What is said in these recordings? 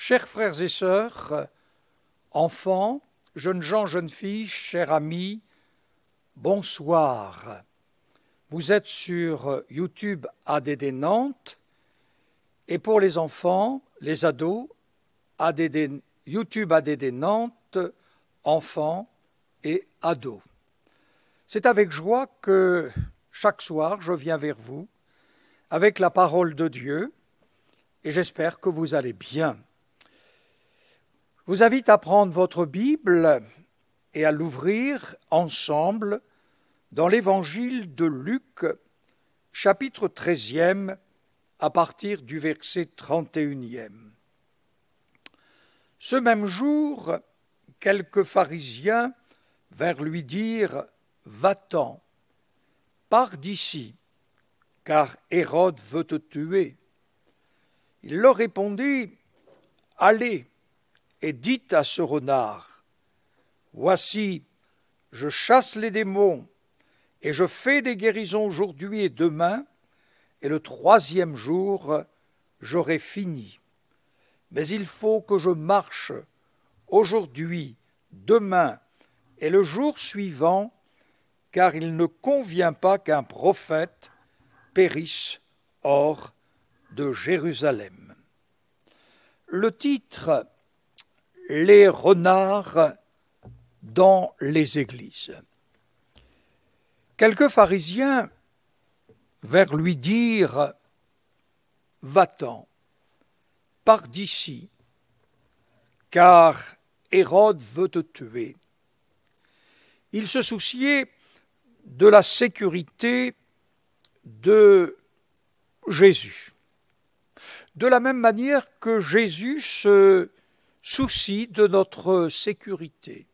Chers frères et sœurs, enfants, jeunes gens, jeunes filles, chers amis, bonsoir. Vous êtes sur YouTube ADD Nantes et pour les enfants, les ados, YouTube ADD Nantes, enfants et ados. C'est avec joie que chaque soir je viens vers vous avec la parole de Dieu et j'espère que vous allez bien. Je vous invite à prendre votre Bible et à l'ouvrir ensemble dans l'évangile de Luc, chapitre 13e, à partir du verset 31e. Ce même jour, quelques pharisiens vinrent lui dire « Va-t'en, pars d'ici, car Hérode veut te tuer. » Il leur répondit « Allez, et dites à ce renard, voici, je chasse les démons, et je fais des guérisons aujourd'hui et demain, et le troisième jour, j'aurai fini. Mais il faut que je marche aujourd'hui, demain et le jour suivant, car il ne convient pas qu'un prophète périsse hors de Jérusalem. » Le titre « Les renards dans les églises ». Quelques pharisiens vinrent lui dire « Va-t'en, pars d'ici, car Hérode veut te tuer. » Ils se souciaient de la sécurité de Jésus. De la même manière que Jésus se soucie de notre sécurité.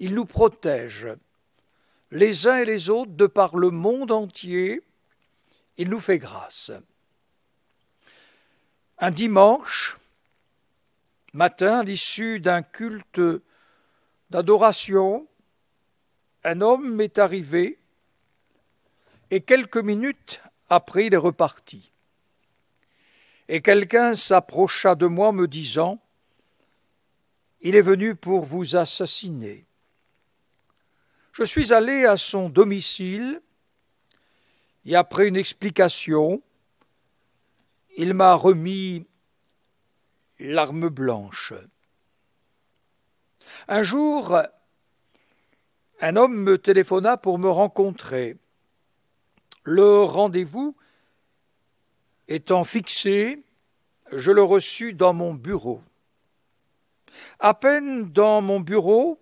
Il nous protège les uns et les autres de par le monde entier. Il nous fait grâce. Un dimanche matin, à l'issue d'un culte d'adoration, un homme m'est arrivé et quelques minutes après, il est reparti. Et quelqu'un s'approcha de moi me disant « Il est venu pour vous assassiner. » Je suis allé à son domicile et après une explication, il m'a remis l'arme blanche. Un jour, un homme me téléphona pour me rencontrer. Le rendez-vous étant fixé, je le reçus dans mon bureau. À peine dans mon bureau,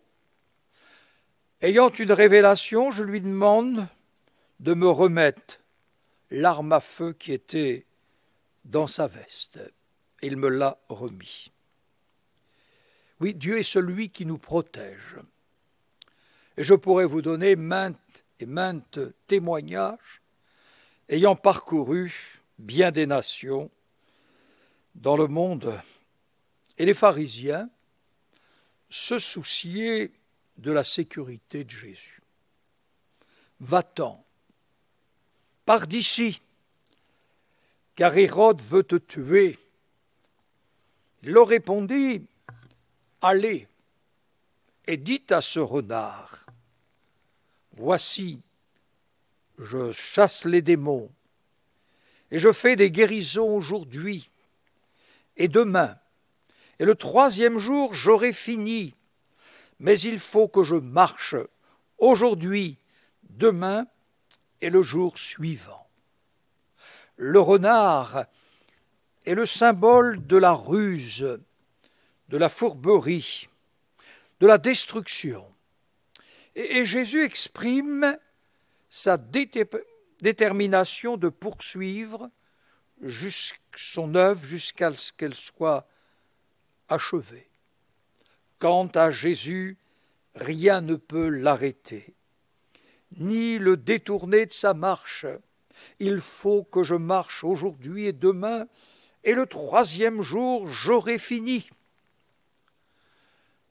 ayant une révélation, je lui demande de me remettre l'arme à feu qui était dans sa veste. Il me l'a remis. Oui, Dieu est celui qui nous protège. Et je pourrais vous donner maintes et maintes témoignages ayant parcouru bien des nations dans le monde. Et les pharisiens se souciaient de la sécurité de Jésus. Va-t'en, pars d'ici, car Hérode veut te tuer. Il leur répondit, allez, et dites à ce renard, voici, je chasse les démons, et je fais des guérisons aujourd'hui et demain, et le troisième jour j'aurai fini, mais il faut que je marche aujourd'hui, demain et le jour suivant. Le renard est le symbole de la ruse, de la fourberie, de la destruction. Et Jésus exprime sa détermination de poursuivre son œuvre jusqu'à ce qu'elle soit achevée. Quant à Jésus, rien ne peut l'arrêter, ni le détourner de sa marche. Il faut que je marche aujourd'hui et demain, et le troisième jour, j'aurai fini.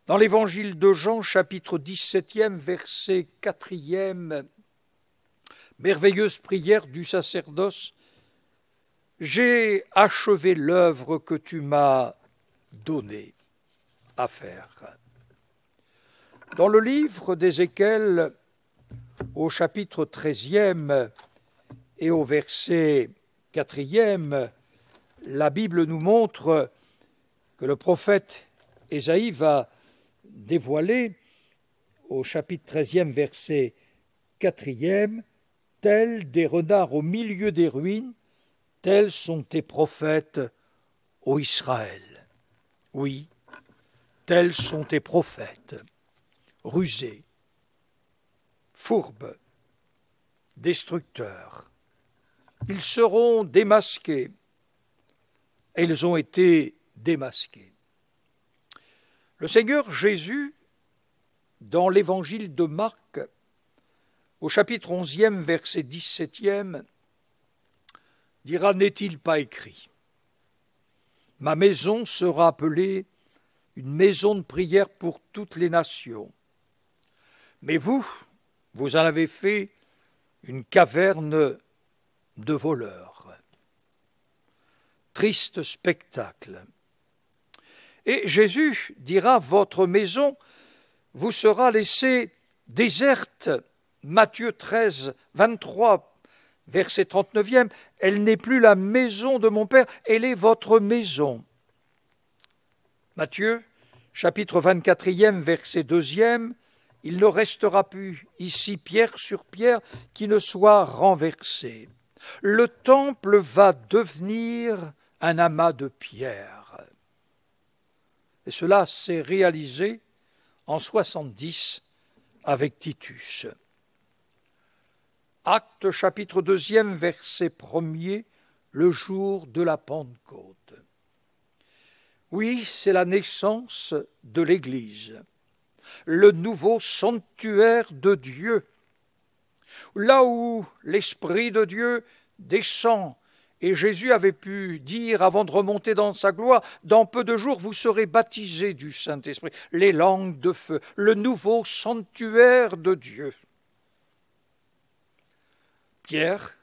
Dans l'évangile de Jean, chapitre 17e, verset 4e, merveilleuse prière du sacerdoce, « J'ai achevé l'œuvre que tu m'as donné à faire. Dans le livre d'Ézéchiel, au chapitre 13e et au verset 4e, la Bible nous montre que le prophète Ésaïe va dévoiler au chapitre 13e, verset 4e, « Tels des renards au milieu des ruines, tels sont tes prophètes, ô Israël. » Oui, tels sont tes prophètes, rusés, fourbes, destructeurs. Ils seront démasqués, et ils ont été démasqués. Le Seigneur Jésus, dans l'évangile de Marc, au chapitre 11e, verset 17e, dira « N'est-il pas écrit ? Ma maison sera appelée une maison de prière pour toutes les nations. Mais vous, vous en avez fait une caverne de voleurs. » Triste spectacle. Et Jésus dira « Votre maison vous sera laissée déserte. » Matthieu 13, 23, verset 39e, « Elle n'est plus la maison de mon Père, elle est votre maison. » Matthieu, chapitre 24e, verset 2e, « Il ne restera plus ici pierre sur pierre qui ne soit renversée. Le temple va devenir un amas de pierres. » Et cela s'est réalisé en 70 avec Titus. Actes chapitre 2e, verset 1er, le jour de la Pentecôte. Oui, c'est la naissance de l'Église, le nouveau sanctuaire de Dieu, là où l'Esprit de Dieu descend. Et Jésus avait pu dire, avant de remonter dans sa gloire, « Dans peu de jours, vous serez baptisés du Saint-Esprit. » Les langues de feu, le nouveau sanctuaire de Dieu. Pierre,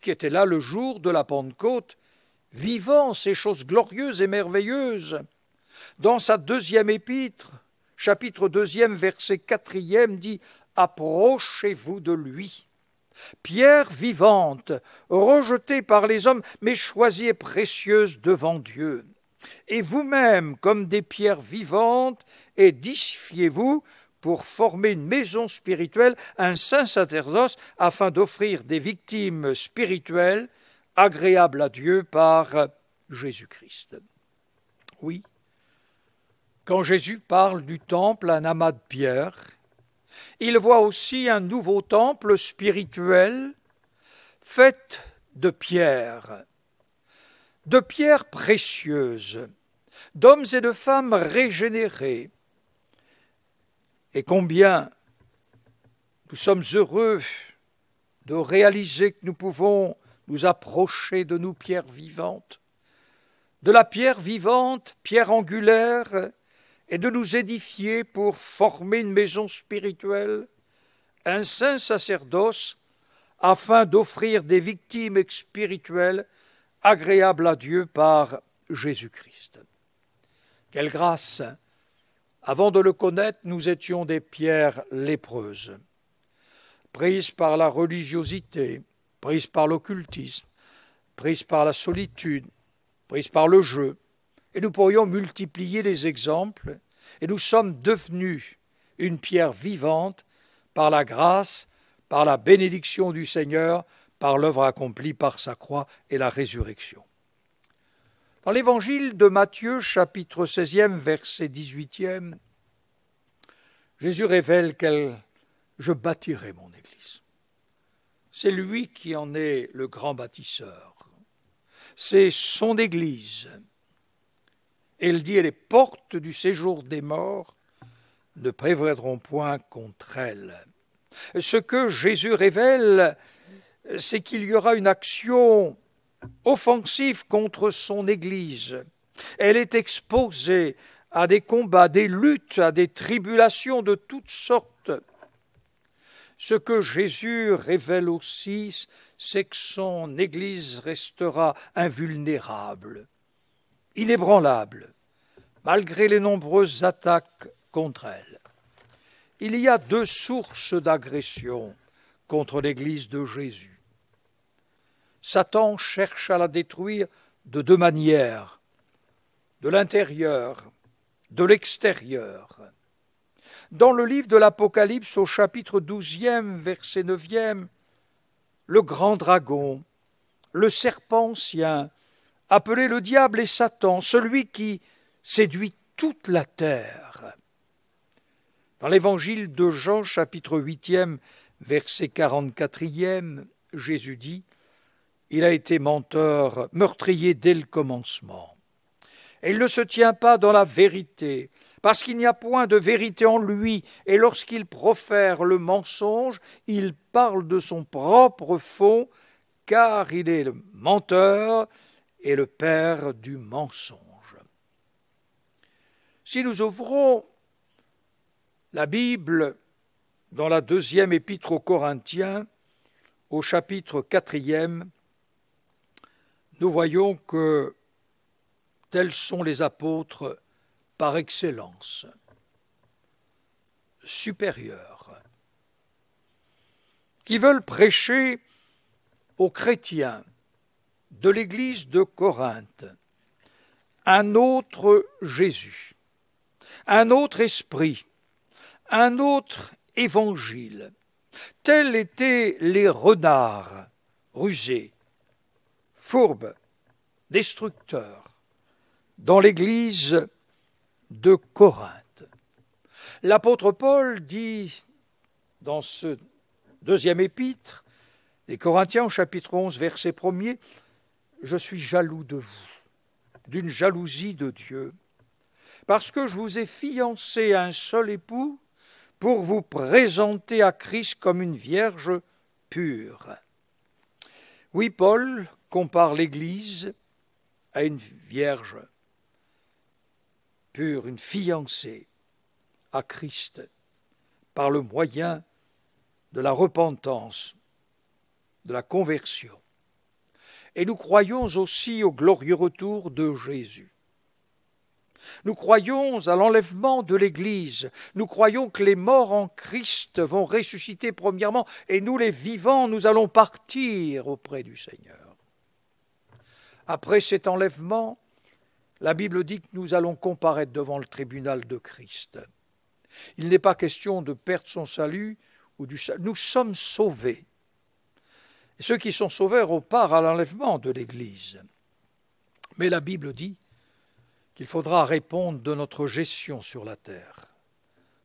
qui était là le jour de la Pentecôte, vivant ces choses glorieuses et merveilleuses, dans sa deuxième épître, chapitre 2e, verset 4e, dit « Approchez-vous de lui. » Pierre vivante, rejetée par les hommes, mais choisie et précieuse devant Dieu. Et vous-même, comme des pierres vivantes, édifiez-vous pour former une maison spirituelle, un saint sacerdoce, afin d'offrir des victimes spirituelles agréables à Dieu par Jésus-Christ. Oui, quand Jésus parle du temple, un amas de pierres, il voit aussi un nouveau temple spirituel fait de pierres précieuses, d'hommes et de femmes régénérés. Et combien nous sommes heureux de réaliser que nous pouvons nous approcher de nous, pierres vivantes, de la pierre vivante, pierre angulaire, et de nous édifier pour former une maison spirituelle, un saint sacerdoce, afin d'offrir des victimes spirituelles agréables à Dieu par Jésus-Christ. Quelle grâce! Avant de le connaître, nous étions des pierres lépreuses, prises par la religiosité, prises par l'occultisme, prises par la solitude, prises par le jeu. Et nous pourrions multiplier les exemples, et nous sommes devenus une pierre vivante par la grâce, par la bénédiction du Seigneur, par l'œuvre accomplie par sa croix et la résurrection. Dans l'évangile de Matthieu, chapitre 16e, verset 18e, Jésus révèle « Je bâtirai mon Église ». C'est lui qui en est le grand bâtisseur. C'est son Église. Et il dit « Et les portes du séjour des morts ne prévaudront point contre elle ». Ce que Jésus révèle, c'est qu'il y aura une action offensive contre son Église. Elle est exposée à des combats, des luttes, à des tribulations de toutes sortes. Ce que Jésus révèle aussi, c'est que son Église restera invulnérable, inébranlable, malgré les nombreuses attaques contre elle. Il y a deux sources d'agression contre l'Église de Jésus. Satan cherche à la détruire de deux manières, de l'intérieur, de l'extérieur. Dans le livre de l'Apocalypse, au chapitre 12e, verset 9e, le grand dragon, le serpent ancien, appelé le diable et Satan, celui qui séduit toute la terre. Dans l'évangile de Jean, chapitre 8e, verset 44e, Jésus dit « Il a été menteur, meurtrier dès le commencement. Et il ne se tient pas dans la vérité, parce qu'il n'y a point de vérité en lui, et lorsqu'il profère le mensonge, il parle de son propre faux, car il est le menteur et le père du mensonge. » Si nous ouvrons la Bible dans la deuxième épître aux Corinthiens, au chapitre 4e, nous voyons que tels sont les apôtres par excellence, supérieurs, qui veulent prêcher aux chrétiens de l'Église de Corinthe un autre Jésus, un autre esprit, un autre évangile. Tels étaient les renards rusés, fourbes, destructeurs, dans l'Église de Corinthe. L'apôtre Paul dit dans ce deuxième épître, les Corinthiens, chapitre 11, verset 1er, « Je suis jaloux de vous, d'une jalousie de Dieu, parce que je vous ai fiancé à un seul époux pour vous présenter à Christ comme une vierge pure. » Oui, Paul compare l'Église à une vierge pure, une fiancée à Christ, par le moyen de la repentance, de la conversion. Et nous croyons aussi au glorieux retour de Jésus. Nous croyons à l'enlèvement de l'Église. Nous croyons que les morts en Christ vont ressusciter premièrement, et nous les vivants, nous allons partir auprès du Seigneur. Après cet enlèvement, la Bible dit que nous allons comparaître devant le tribunal de Christ. Il n'est pas question de perdre son salut ou du salut. Nous sommes sauvés. Et ceux qui sont sauvés auront part à l'enlèvement de l'Église. Mais la Bible dit qu'il faudra répondre de notre gestion sur la terre,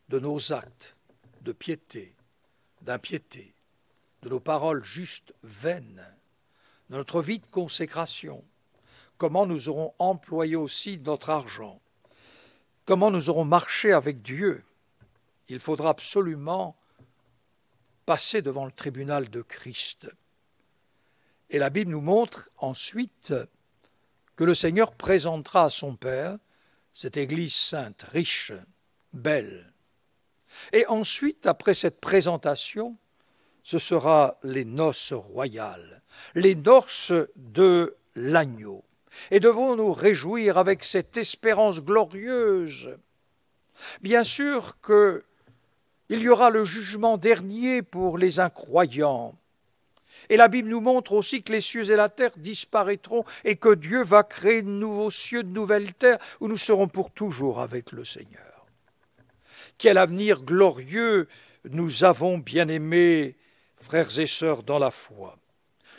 de nos actes de piété, d'impiété, de nos paroles justes, vaines, de notre vie de consécration, comment nous aurons employé aussi notre argent, comment nous aurons marché avec Dieu. Il faudra absolument passer devant le tribunal de Christ. Et la Bible nous montre ensuite que le Seigneur présentera à son Père cette Église sainte, riche, belle. Et ensuite, après cette présentation, ce sera les noces royales, les noces de l'agneau. Et devons nous réjouir avec cette espérance glorieuse. Bien sûr qu'il y aura le jugement dernier pour les incroyants. Et la Bible nous montre aussi que les cieux et la terre disparaîtront et que Dieu va créer de nouveaux cieux, de nouvelles terres où nous serons pour toujours avec le Seigneur. Quel avenir glorieux nous avons, bien-aimés frères et sœurs dans la foi.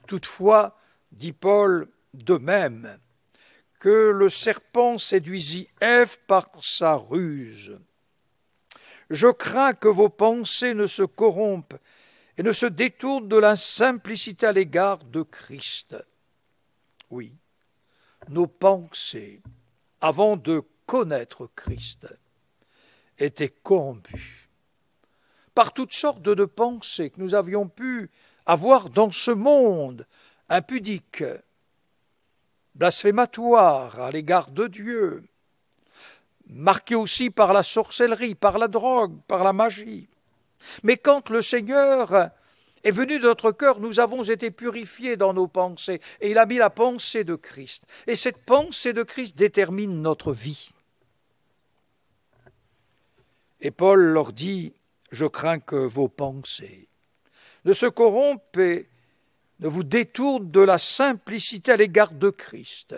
Toutefois, dit Paul, de même que le serpent séduisit Ève par sa ruse. Je crains que vos pensées ne se corrompent et ne se détournent de la simplicité à l'égard de Christ. Oui, nos pensées, avant de connaître Christ, étaient corrompues par toutes sortes de pensées que nous avions pu avoir dans ce monde impudique, blasphématoire à l'égard de Dieu, marqué aussi par la sorcellerie, par la drogue, par la magie. Mais quand le Seigneur est venu de notre cœur, nous avons été purifiés dans nos pensées, et il a mis la pensée de Christ. Et cette pensée de Christ détermine notre vie. Et Paul leur dit, je crains que vos pensées ne se corrompent et ne vous détournent de la simplicité à l'égard de Christ.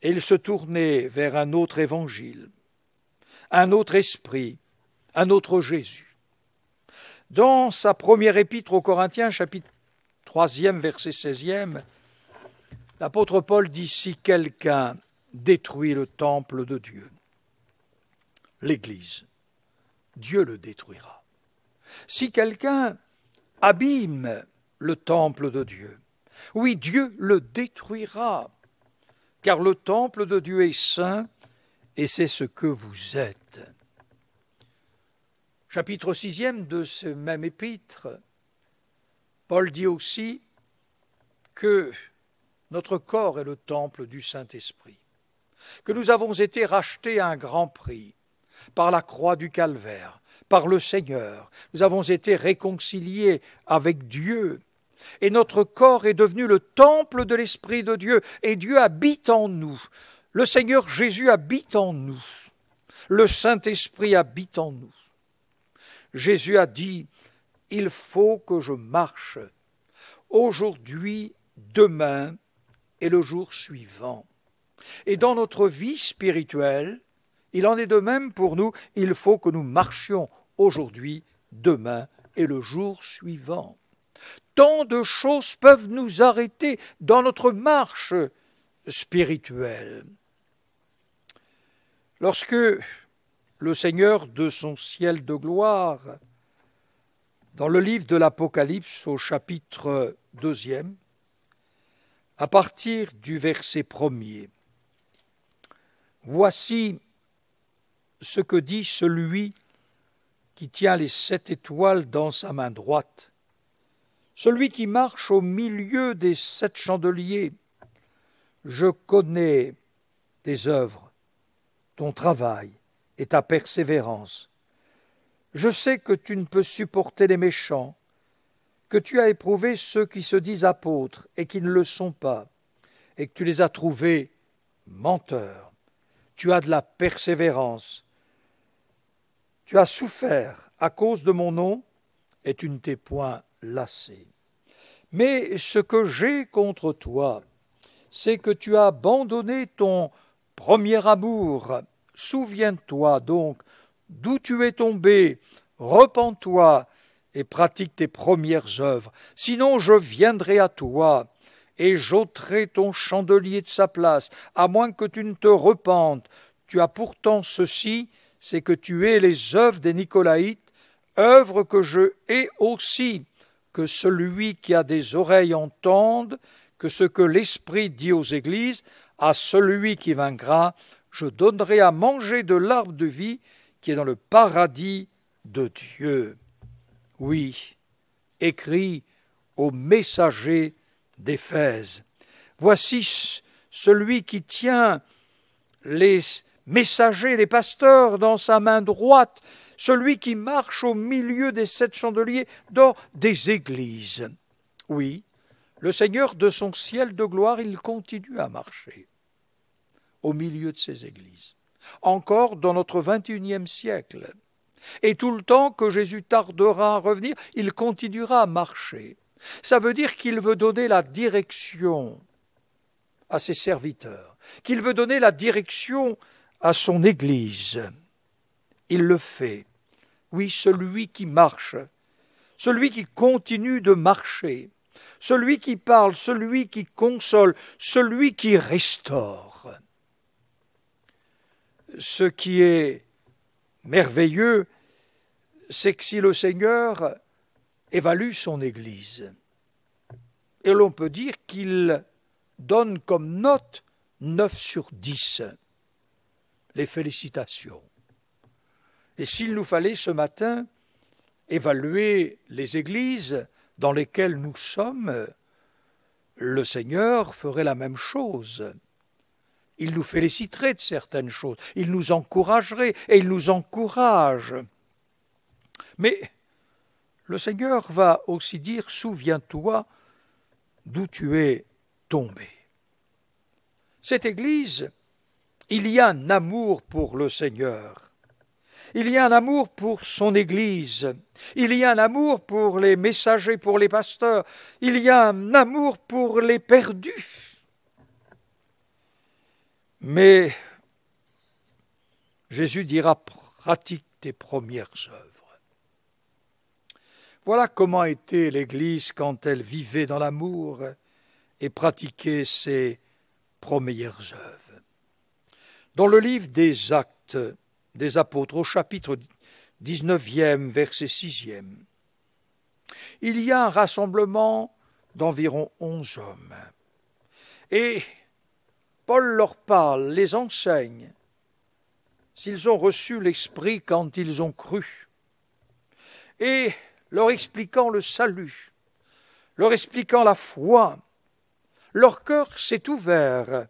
Et il se tournait vers un autre évangile, un autre esprit, un autre Jésus. Dans sa première épître aux Corinthiens, chapitre 3, verset 16, l'apôtre Paul dit, si quelqu'un détruit le temple de Dieu, l'Église, Dieu le détruira. Si quelqu'un abîme le temple de Dieu, oui, Dieu le détruira, car le temple de Dieu est saint et c'est ce que vous êtes. Chapitre 6 de ce même épître, Paul dit aussi que notre corps est le temple du Saint-Esprit, que nous avons été rachetés à un grand prix par la croix du Calvaire, par le Seigneur. Nous avons été réconciliés avec Dieu et notre corps est devenu le temple de l'Esprit de Dieu et Dieu habite en nous. Le Seigneur Jésus habite en nous. Le Saint-Esprit habite en nous. Jésus a dit, il faut que je marche aujourd'hui, demain et le jour suivant. Et dans notre vie spirituelle, il en est de même pour nous, il faut que nous marchions aujourd'hui, demain et le jour suivant. Tant de choses peuvent nous arrêter dans notre marche spirituelle. Lorsque le Seigneur de son ciel de gloire, dans le livre de l'Apocalypse au chapitre 2, à partir du verset 1er, voici ce que dit celui qui tient les 7 étoiles dans sa main droite, celui qui marche au milieu des 7 chandeliers. Je connais tes œuvres, ton travail et ta persévérance. Je sais que tu ne peux supporter les méchants, que tu as éprouvé ceux qui se disent apôtres et qui ne le sont pas, et que tu les as trouvés menteurs. Tu as de la persévérance. Tu as souffert à cause de mon nom, et tu ne t'es point lassé. Mais ce que j'ai contre toi, c'est que tu as abandonné ton premier amour. Souviens-toi donc d'où tu es tombé, repens-toi et pratique tes premières œuvres. Sinon je viendrai à toi et j'ôterai ton chandelier de sa place, à moins que tu ne te repentes. Tu as pourtant ceci, c'est que tu hais les œuvres des Nicolaïtes, œuvres que je hais aussi, que celui qui a des oreilles entende, que ce que l'Esprit dit aux églises, à celui qui vaincra, je donnerai à manger de l'arbre de vie qui est dans le paradis de Dieu. Oui, écrit au messager d'Éphèse. Voici celui qui tient les messagers, les pasteurs dans sa main droite, celui qui marche au milieu des 7 chandeliers dans des églises. Oui, le Seigneur de son ciel de gloire, il continue à marcher au milieu de ces églises, encore dans notre 21e siècle. Et tout le temps que Jésus tardera à revenir, il continuera à marcher. Ça veut dire qu'il veut donner la direction à ses serviteurs, qu'il veut donner la direction à son Église. Il le fait. Oui, celui qui marche, celui qui continue de marcher, celui qui parle, celui qui console, celui qui restaure. Ce qui est merveilleux, c'est que si le Seigneur évalue son Église, et l'on peut dire qu'il donne comme note 9 sur 10, les félicitations. Et s'il nous fallait ce matin évaluer les églises dans lesquelles nous sommes, le Seigneur ferait la même chose. Il nous féliciterait de certaines choses, il nous encouragerait, et il nous encourage. Mais le Seigneur va aussi dire, souviens-toi d'où tu es tombé. Cette Église, il y a un amour pour le Seigneur. Il y a un amour pour son Église. Il y a un amour pour les messagers, pour les pasteurs. Il y a un amour pour les perdus. Mais Jésus dira, pratique tes premières œuvres. Voilà comment était l'Église quand elle vivait dans l'amour et pratiquait ses premières œuvres. Dans le livre des Actes des Apôtres, au chapitre 19e, verset 6e, il y a un rassemblement d'environ 11 hommes. Et Paul leur parle, les enseigne, s'ils ont reçu l'Esprit quand ils ont cru, et leur expliquant le salut, leur expliquant la foi, leur cœur s'est ouvert.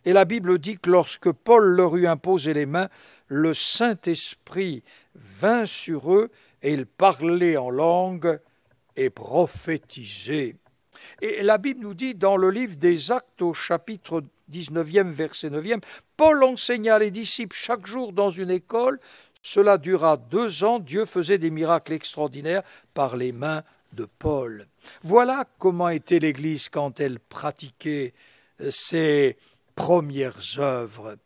Et la Bible dit que lorsque Paul leur eut imposé les mains, le Saint-Esprit vint sur eux et ils parlaient en langue et prophétisaient. Et la Bible nous dit dans le livre des Actes au chapitre 19e, verset 9e, Paul enseigna les disciples chaque jour dans une école. Cela dura 2 ans. Dieu faisait des miracles extraordinaires par les mains de Paul. Voilà comment était l'Église quand elle pratiquait ses premières œuvres.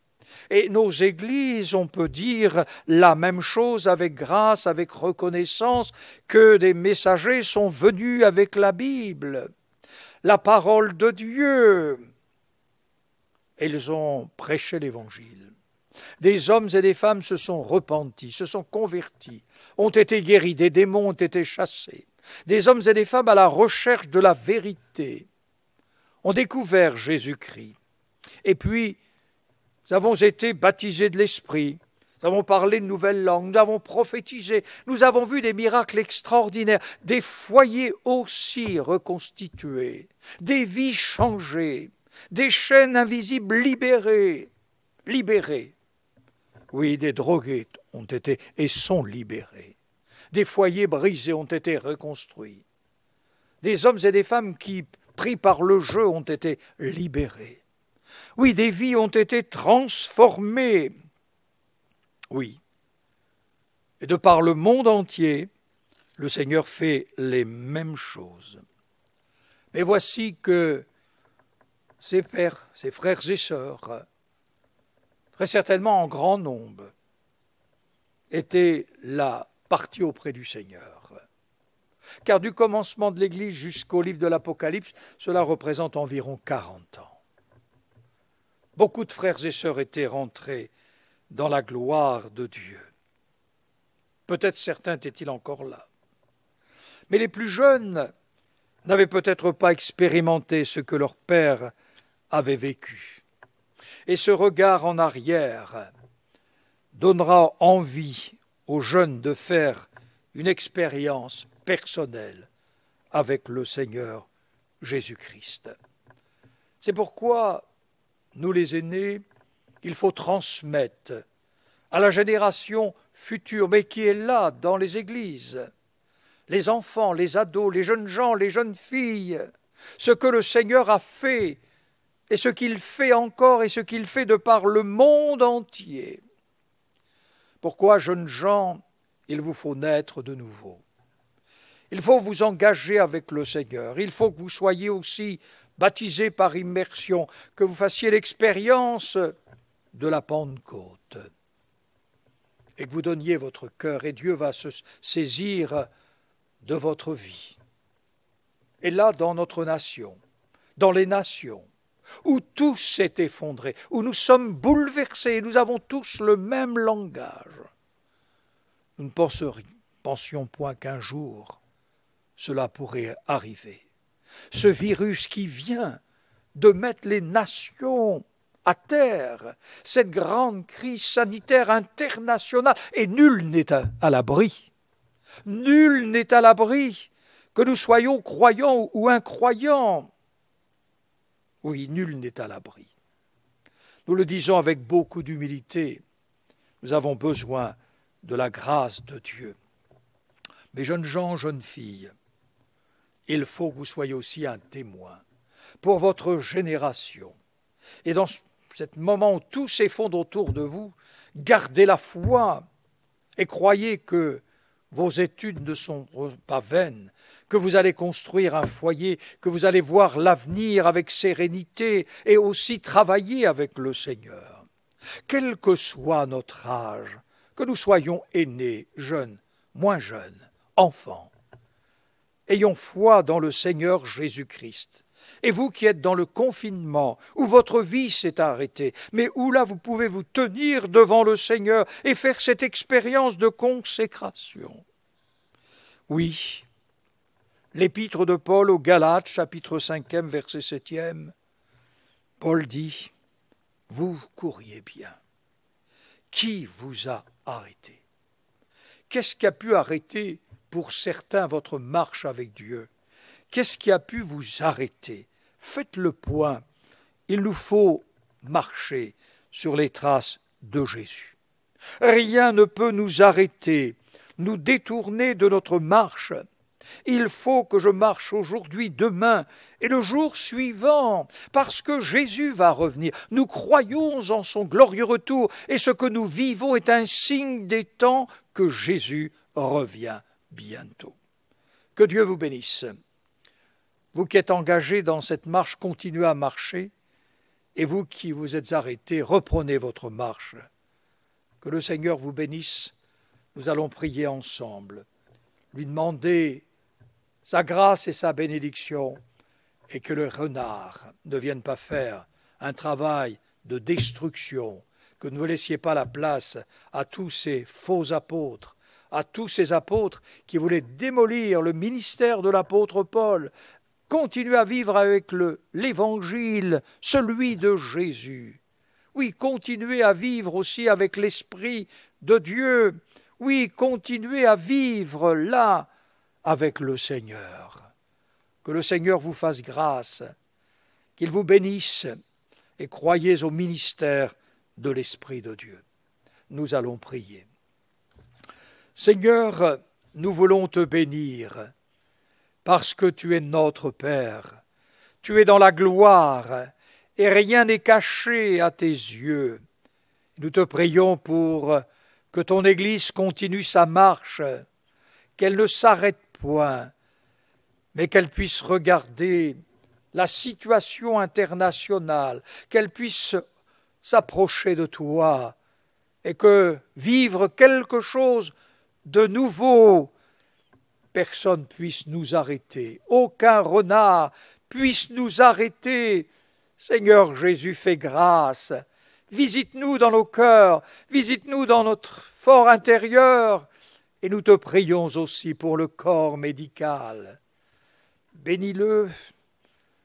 Et nos églises, on peut dire la même chose avec grâce, avec reconnaissance, que des messagers sont venus avec la Bible, la parole de Dieu. Et ils ont prêché l'Évangile. Des hommes et des femmes se sont repentis, se sont convertis, ont été guéris, des démons ont été chassés. Des hommes et des femmes à la recherche de la vérité ont découvert Jésus-Christ. Et puis, nous avons été baptisés de l'Esprit, nous avons parlé de nouvelles langues, nous avons prophétisé, nous avons vu des miracles extraordinaires, des foyers aussi reconstitués, des vies changées, des chaînes invisibles libérées. Oui, des drogués ont été et sont libérés. Des foyers brisés ont été reconstruits. Des hommes et des femmes qui, pris par le jeu, ont été libérés. Oui, des vies ont été transformées. Oui. Et de par le monde entier, le Seigneur fait les mêmes choses. Mais voici que ses pères, ses frères et sœurs, très certainement en grand nombre, étaient là, partis auprès du Seigneur. Car du commencement de l'Église jusqu'au livre de l'Apocalypse, cela représente environ 40 ans. Beaucoup de frères et sœurs étaient rentrés dans la gloire de Dieu. Peut-être certains étaient-ils encore là. Mais les plus jeunes n'avaient peut-être pas expérimenté ce que leur père avait vécu. Et ce regard en arrière donnera envie aux jeunes de faire une expérience personnelle avec le Seigneur Jésus-Christ. C'est pourquoi, nous les aînés, il faut transmettre à la génération future, mais qui est là dans les églises, les enfants, les ados, les jeunes gens, les jeunes filles, ce que le Seigneur a fait et ce qu'il fait encore et ce qu'il fait de par le monde entier. Pourquoi, jeunes gens, il vous faut naître de nouveau. Il faut vous engager avec le Seigneur. Il faut que vous soyez aussi baptisés par immersion, que vous fassiez l'expérience de la Pentecôte et que vous donniez votre cœur et Dieu va se saisir de votre vie. Et là, dans notre nation, dans les nations, où tout s'est effondré, où nous sommes bouleversés, nous avons tous le même langage, nous ne pensions point qu'un jour cela pourrait arriver. Ce virus qui vient de mettre les nations à terre, cette grande crise sanitaire internationale, et nul n'est à l'abri. Nul n'est à l'abri, que nous soyons croyants ou incroyants. Oui, nul n'est à l'abri. Nous le disons avec beaucoup d'humilité, nous avons besoin de la grâce de Dieu. Mais jeunes gens, jeunes filles, il faut que vous soyez aussi un témoin pour votre génération. Et dans ce moment où tout s'effondre autour de vous, gardez la foi, Et croyez que vos études ne sont pas vaines, que vous allez construire un foyer, que vous allez voir l'avenir avec sérénité et aussi travailler avec le Seigneur. Quel que soit notre âge, que nous soyons aînés, jeunes, moins jeunes, enfants, ayons foi dans le Seigneur Jésus-Christ. Et vous qui êtes dans le confinement, où votre vie s'est arrêtée, mais où là vous pouvez vous tenir devant le Seigneur et faire cette expérience de consécration. Oui, l'épître de Paul aux Galates, chapitre 5, verset 7, Paul dit, « Vous couriez bien. Qui vous a arrêté? Qu'est-ce qui a pu arrêter pour certains votre marche avec Dieu? Qu'est-ce qui a pu vous arrêter? Faites le point. Il nous faut marcher sur les traces de Jésus. Rien ne peut nous arrêter, nous détourner de notre marche. Il faut que je marche aujourd'hui, demain et le jour suivant, parce que Jésus va revenir. Nous croyons en son glorieux retour et ce que nous vivons est un signe des temps que Jésus revient bientôt. Que Dieu vous bénisse. Vous qui êtes engagés dans cette marche, continuez à marcher, et vous qui vous êtes arrêtés, reprenez votre marche. Que le Seigneur vous bénisse. Nous allons prier ensemble, lui demander sa grâce et sa bénédiction, et que le renard ne vienne pas faire un travail de destruction, que ne vous laissiez pas la place à tous ces faux apôtres, à tous ces apôtres qui voulaient démolir le ministère de l'apôtre Paul. Continuez à vivre avec l'Évangile, celui de Jésus. Oui, continuez à vivre aussi avec l'Esprit de Dieu. Oui, continuez à vivre là avec le Seigneur. Que le Seigneur vous fasse grâce, qu'il vous bénisse et croyez au ministère de l'Esprit de Dieu. Nous allons prier. Seigneur, nous voulons te bénir parce que tu es notre Père. Tu es dans la gloire et rien n'est caché à tes yeux. Nous te prions pour que ton Église continue sa marche, qu'elle ne s'arrête point, mais qu'elle puisse regarder la situation internationale, qu'elle puisse s'approcher de toi et que vivre quelque chose de nouveau, personne puisse nous arrêter, aucun renard puisse nous arrêter. Seigneur Jésus, fais grâce, visite-nous dans nos cœurs, visite-nous dans notre fort intérieur, et nous te prions aussi pour le corps médical. Bénis-le,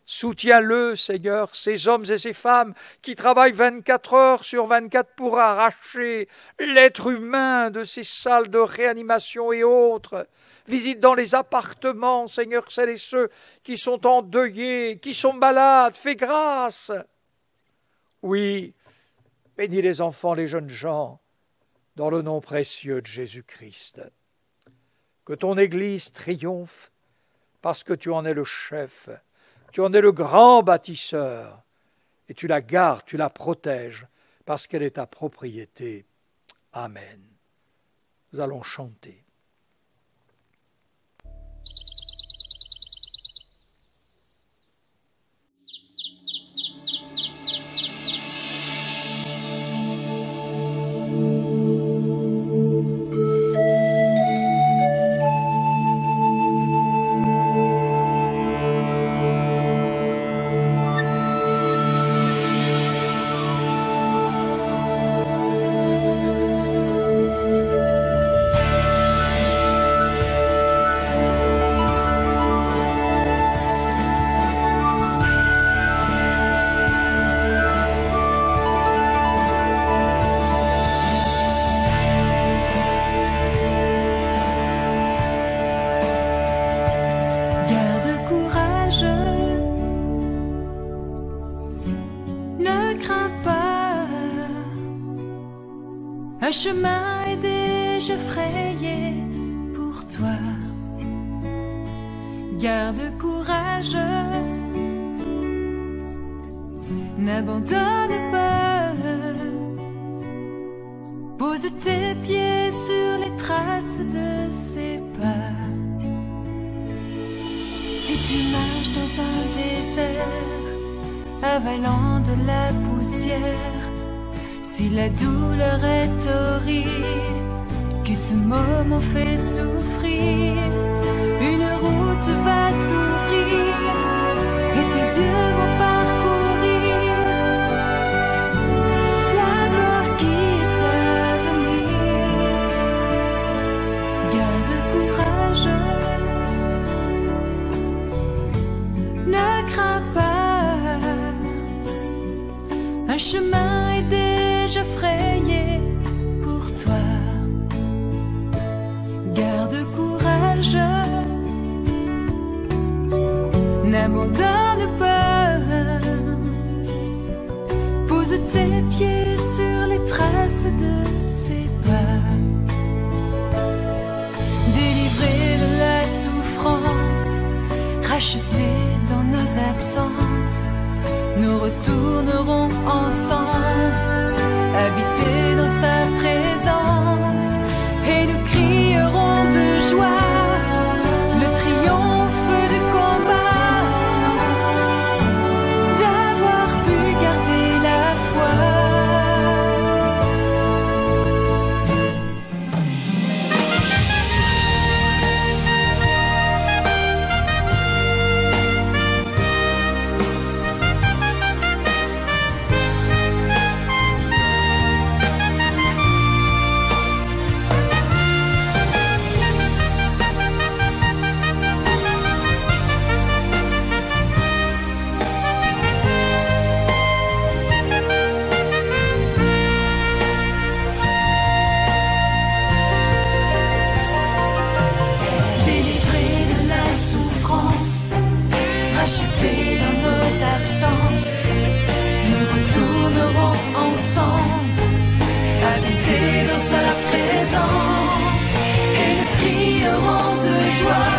soutiens-le, Seigneur, ces hommes et ces femmes qui travaillent 24 heures sur 24 pour arracher l'être humain de ces salles de réanimation et autres. Visite dans les appartements, Seigneur, celles et ceux qui sont endeuillés, qui sont malades, fais grâce. Oui, bénis les enfants, les jeunes gens, dans le nom précieux de Jésus-Christ. Que ton Église triomphe, parce que tu en es le chef, tu en es le grand bâtisseur, et tu la gardes, tu la protèges, parce qu'elle est ta propriété. Amen. Nous allons chanter. Un chemin est déjà frayé pour toi. Garde courage, n'abandonne pas. Pose tes pieds sur les traces de ses pas. Si tu marches dans un désert, avalant de la poussière, si la douleur est horrible, que ce moment fait souffrir, une route va s'ouvrir et tes yeux vont parcourir la gloire qui est à venir. Garde courage, ne crains pas, un chemin est déjà frayé pour toi. Garde courage, n'abandonne pas, pose tes pieds sur les traces de ses pas. Délivré de la souffrance, racheté dans nos absences, nous retournerons ensemble, habiter dans sa présence, et nous crierons de joie le triomphe du combat, d'avoir pu garder la foi. Rachetés dans nos absences, nous retournerons ensemble, habiter dans sa présence, et nous crierons de joie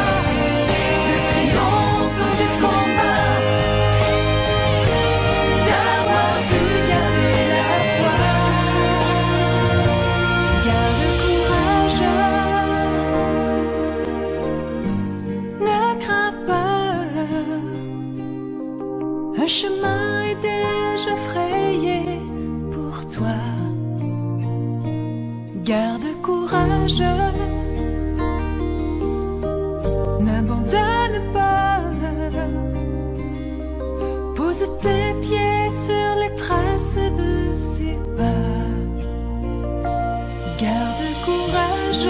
le triomphe du combat, d'avoir pu garder la foi. Garde courage, ne crains pas, un chemin est déjà frayé pour toi. Garde courage, n'abandonne pas, pose tes pieds sur les traces de ses pas. Garde courage,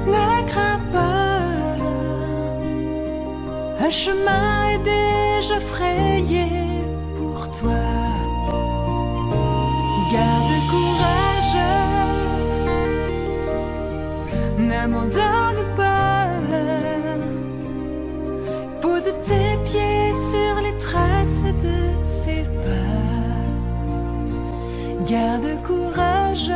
ne crains pas, un chemin est déjà frayé pour toi. Garde courage, n'abandonne pas, pose tes pieds sur les traces de ses pas. Garde courage,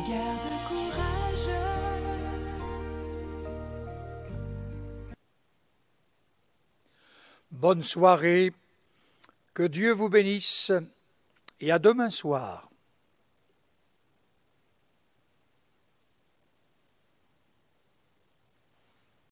garde courage. Bonne soirée, que Dieu vous bénisse et à demain soir.